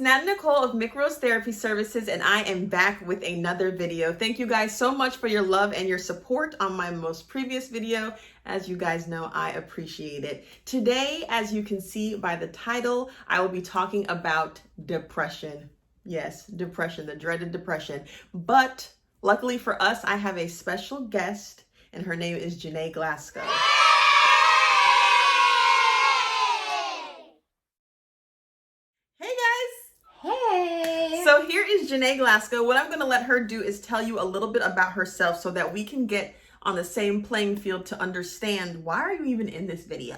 Nat Nicole of Micros Therapy Services, and I am back with another video. Thank you guys so much for your love and your support on my most previous video. As you guys know, I appreciate it. Today, as you can see by the title, I will be talking about depression. Yes, depression, the dreaded depression. But luckily for us, I have a special guest, and her name is Janae Glasgow. So here is Janae Glasgow. What I'm going to let her do is tell you a little bit about herself so that we can get on the same playing field to understand why are you even in this video?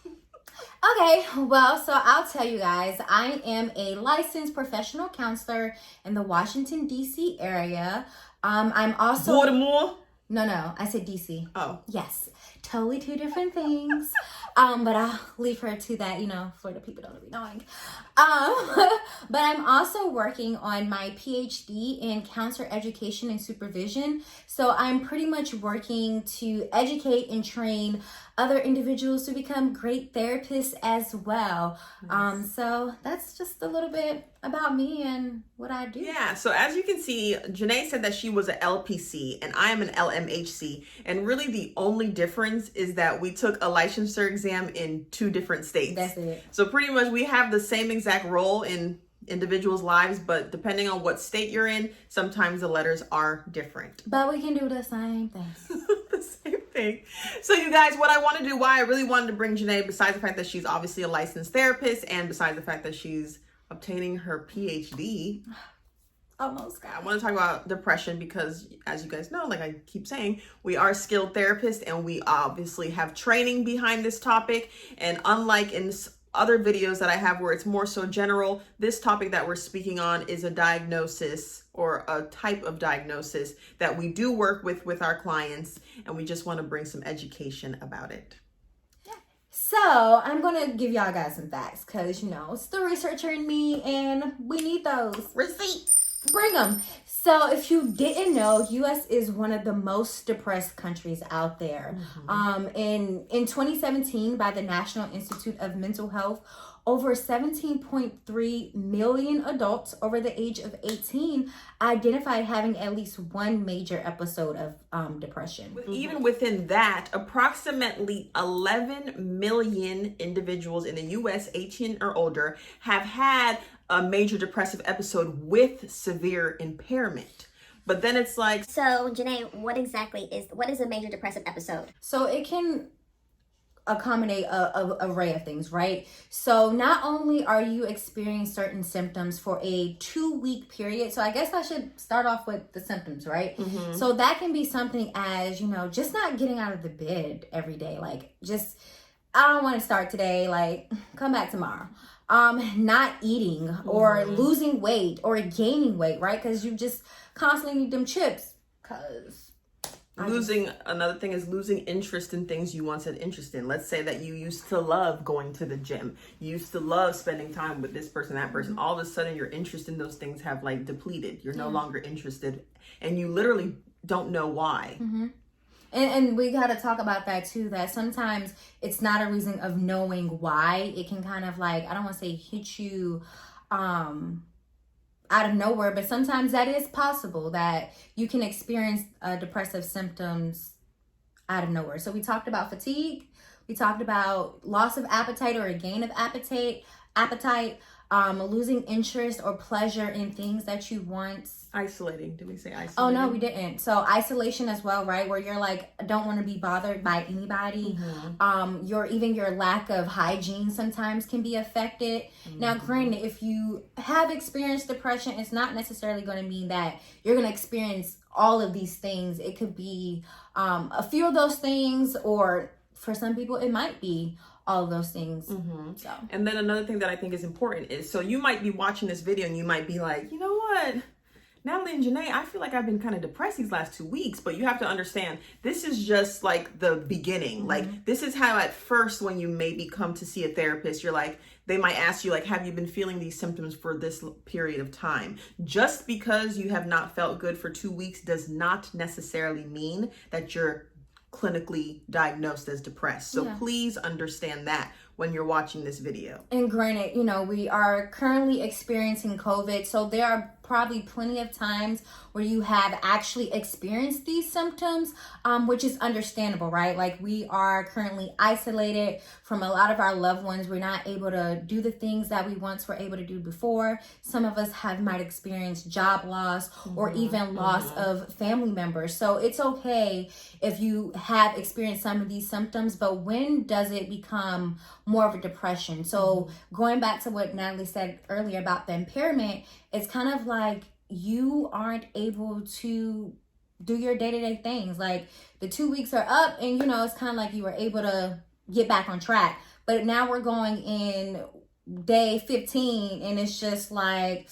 Okay, well, so I'll tell you guys, I am a licensed professional counselor in the Washington, D.C. area. I'm also... Baltimore? No, I said D.C. Oh. Yes, totally two different things. But I'll leave her to that, for the people don't be knowing. But I'm also working on my PhD in counselor education and supervision. So I'm pretty much working to educate and train other individuals to become great therapists as well. Nice. So that's just a little bit about me and what I do. Yeah, so as you can see, Janae said that she was an LPC and I am an LMHC. And really the only difference is that we took a licensure exam in 2 different states. That's it. So pretty much we have the same exact role in individuals' lives, but depending on what state you're in, sometimes the letters are different. But we can do the same things. The same thing. So you guys, what I want to do, why I really wanted to bring Janae, besides the fact that she's obviously a licensed therapist and besides the fact that she's obtaining her PhD, Almost. I want to talk about depression because, as you guys know, like I keep saying, we are skilled therapists and we obviously have training behind this topic. And unlike in other videos that I have where it's more so general, this topic that we're speaking on is a diagnosis or a type of diagnosis that we do work with our clients, and we just want to bring some education about it. So I'm going to give y'all guys some facts because, it's the researcher in me and we need those. Receipts. Bring them. So if you didn't know, U.S. is one of the most depressed countries out there. In 2017, by the National Institute of Mental Health, over 17.3 million adults over the age of 18 identified having at least one major episode of depression. Even within that, approximately 11 million individuals in the U.S. 18 or older have had a major depressive episode with severe impairment. But then it's like... So, Janae, what is a major depressive episode? So it can accommodate a array of things, right? So not only are you experiencing certain symptoms for a 2-week period, so I guess I should start off with the symptoms, right? So that can be something as, just not getting out of the bed every day, like just, I don't want to start today, like come back tomorrow. Not eating or losing weight or gaining weight, right? Because you just constantly need them chips. Another thing is losing interest in things you once had interest in. Let's say that you used to love going to the gym. You used to love spending time with this person, that person. All of a sudden your interest in those things have like depleted. You're no longer interested and you literally don't know why. And we got to talk about that too, that sometimes it's not a reason of knowing why. It can kind of like, I don't want to say hit you out of nowhere, but sometimes that is possible that you can experience depressive symptoms out of nowhere. So we talked about fatigue. We talked about loss of appetite or a gain of appetite, losing interest or pleasure in things that you once. Isolating. Did we say isolating? Oh, no, we didn't. So isolation as well, right? Where you're like, don't want to be bothered by anybody. Your lack of hygiene sometimes can be affected. Now, granted, if you have experienced depression, it's not necessarily going to mean that you're going to experience all of these things. It could be a few of those things, or for some people, it might be all of those things. So. And then another thing that I think is important is, so you might be watching this video and you might be like, you know what? Natalie and Janae, I feel like I've been kind of depressed these last 2 weeks, but you have to understand, this is just like the beginning. Like, this is how at first, when you maybe come to see a therapist, you're like, they might ask you like, have you been feeling these symptoms for this period of time? Just because you have not felt good for 2 weeks does not necessarily mean that you're clinically diagnosed as depressed. So please understand that when you're watching this video. And granted, you know, we are currently experiencing COVID, so there are probably plenty of times where you have actually experienced these symptoms, which is understandable, right? Like, we are currently isolated from a lot of our loved ones. We're not able to do the things that we once were able to do before. Some of us might experience job loss or even loss of family members. So it's okay if you have experienced some of these symptoms, but when does it become more of a depression? So going back to what Natalie said earlier about the impairment, it's kind of like you aren't able to do your day-to-day things. Like, the 2 weeks are up and, you know, it's kind of like you were able to get back on track. But now we're going in day 15 and it's just like,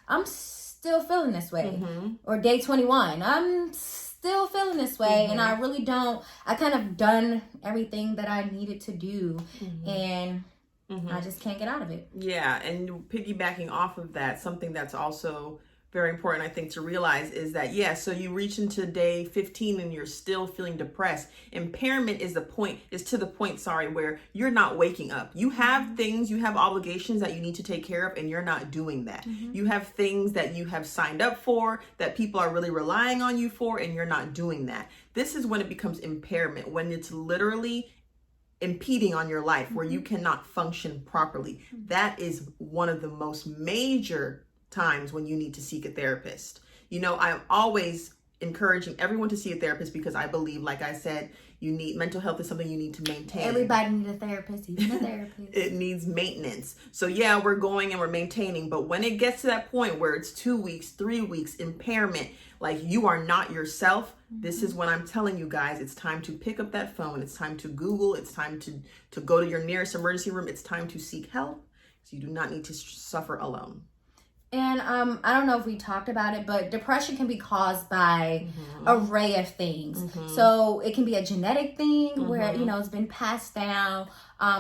I'm still feeling this way. Or day 21, I'm still feeling this way. And I really don't, I kind of done everything that I needed to do. And I just can't get out of it. Yeah, and piggybacking off of that, something that's also very important, I think, to realize is that, so you reach into day 15 and you're still feeling depressed. Impairment is to the point, where you're not waking up. You have things, you have obligations that you need to take care of, and you're not doing that. You have things that you have signed up for, that people are really relying on you for, and you're not doing that. This is when it becomes impairment, when it's literally impeding on your life, where you cannot function properly. That is one of the most major times when you need to seek a therapist. You know, I'm always encouraging everyone to see a therapist because I believe, like I said, mental health is something you need to maintain. Everybody needs a therapist, even a therapist. It needs maintenance. So we're going and we're maintaining, but when it gets to that point where it's 2 weeks, 3 weeks, impairment, like you are not yourself, this is when I'm telling you guys, it's time to pick up that phone. It's time to Google. It's time to go to your nearest emergency room. It's time to seek help. So you do not need to suffer alone. And I don't know if we talked about it, but depression can be caused by an array of things. So it can be a genetic thing where, you know, it's been passed down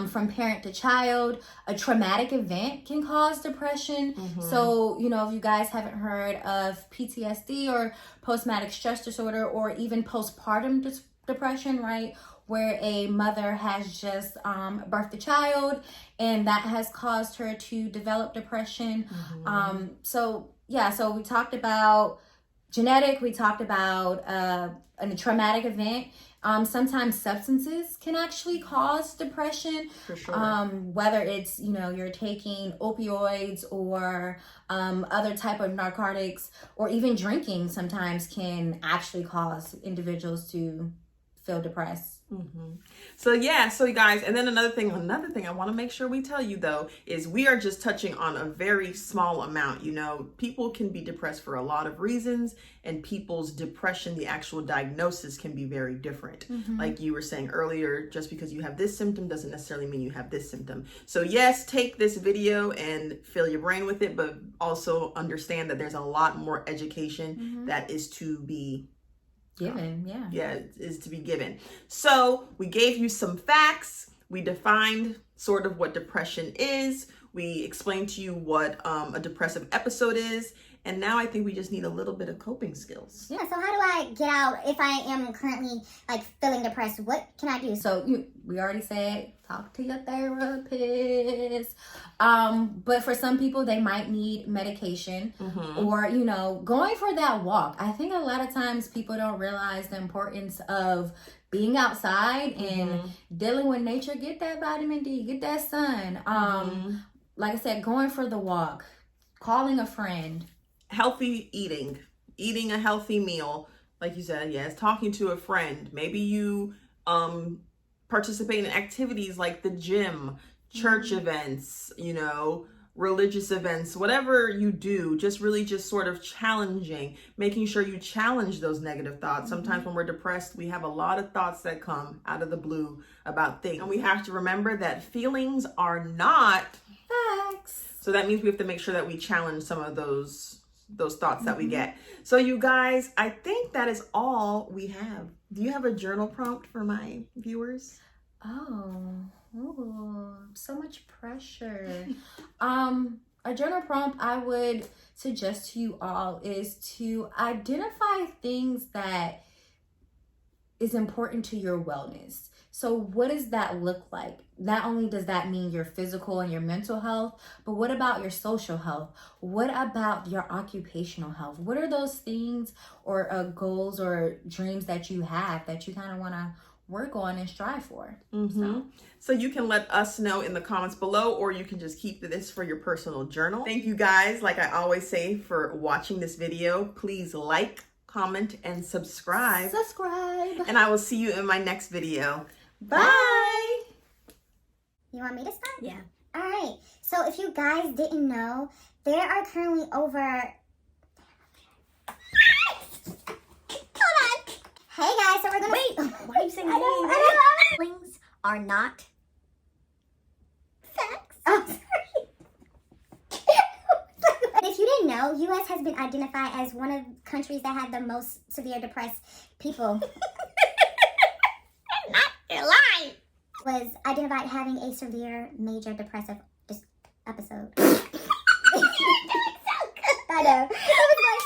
from parent to child. A traumatic event can cause depression. So, you know, if you guys haven't heard of PTSD or post-traumatic stress disorder, or even postpartum depression, right? Where a mother has just birthed a child and that has caused her to develop depression. So we talked about genetic, we talked about a traumatic event. Sometimes substances can actually cause depression. For sure. Whether it's, you know, you're taking opioids or other type of narcotics, or even drinking sometimes can actually cause individuals to feel depressed. So you guys, and then another thing I want to make sure we tell you though, is we are just touching on a very small amount. You know, people can be depressed for a lot of reasons, and people's depression, the actual diagnosis, can be very different. Like you were saying earlier, just because you have this symptom doesn't necessarily mean you have this symptom. So yes, take this video and fill your brain with it, but also understand that there's a lot more education that is to be given. Is to be given. So we gave you some facts. We defined sort of what depression is. We explained to you what a depressive episode is. And now I think we just need a little bit of coping skills. Yeah, so how do I get out if I am currently like feeling depressed? What can I do? So we already said, talk to your therapist. But for some people, they might need medication or, you know, going for that walk. I think a lot of times people don't realize the importance of being outside and dealing with nature. Get that vitamin D, get that sun. Like I said, going for the walk, calling a friend. Healthy eating a healthy meal, like you said, yes, talking to a friend. Maybe you participate in activities like the gym, church events, you know, religious events, whatever you do, just really just sort of challenging, making sure you challenge those negative thoughts. Sometimes when we're depressed, we have a lot of thoughts that come out of the blue about things. And we have to remember that feelings are not facts. So that means we have to make sure that we challenge some of those thoughts that we get. So you guys, I think that is all we have. Do you have a journal prompt for my viewers? So much pressure. A journal prompt I would suggest to you all is to identify things that is important to your wellness. So what does that look like? Not only does that mean your physical and your mental health, but what about your social health? What about your occupational health? What are those things or goals or dreams that you have that you kind of want to work on and strive for? So you can let us know in the comments below, or you can just keep this for your personal journal. Thank you guys, like I always say, for watching this video. Please like, comment, and subscribe. And I will see you in my next video. Bye. You want me to start? Yeah. All right. So if you guys didn't know, there are currently over... Hold on. Hey guys, so we're gonna... Wait, why are you saying feelings are not facts? Oh, sorry. If you didn't know, U.S. has been identified as one of the countries that had the most severe depressed people. You're lying. Was identified having a severe major depressive episode. I know. It was like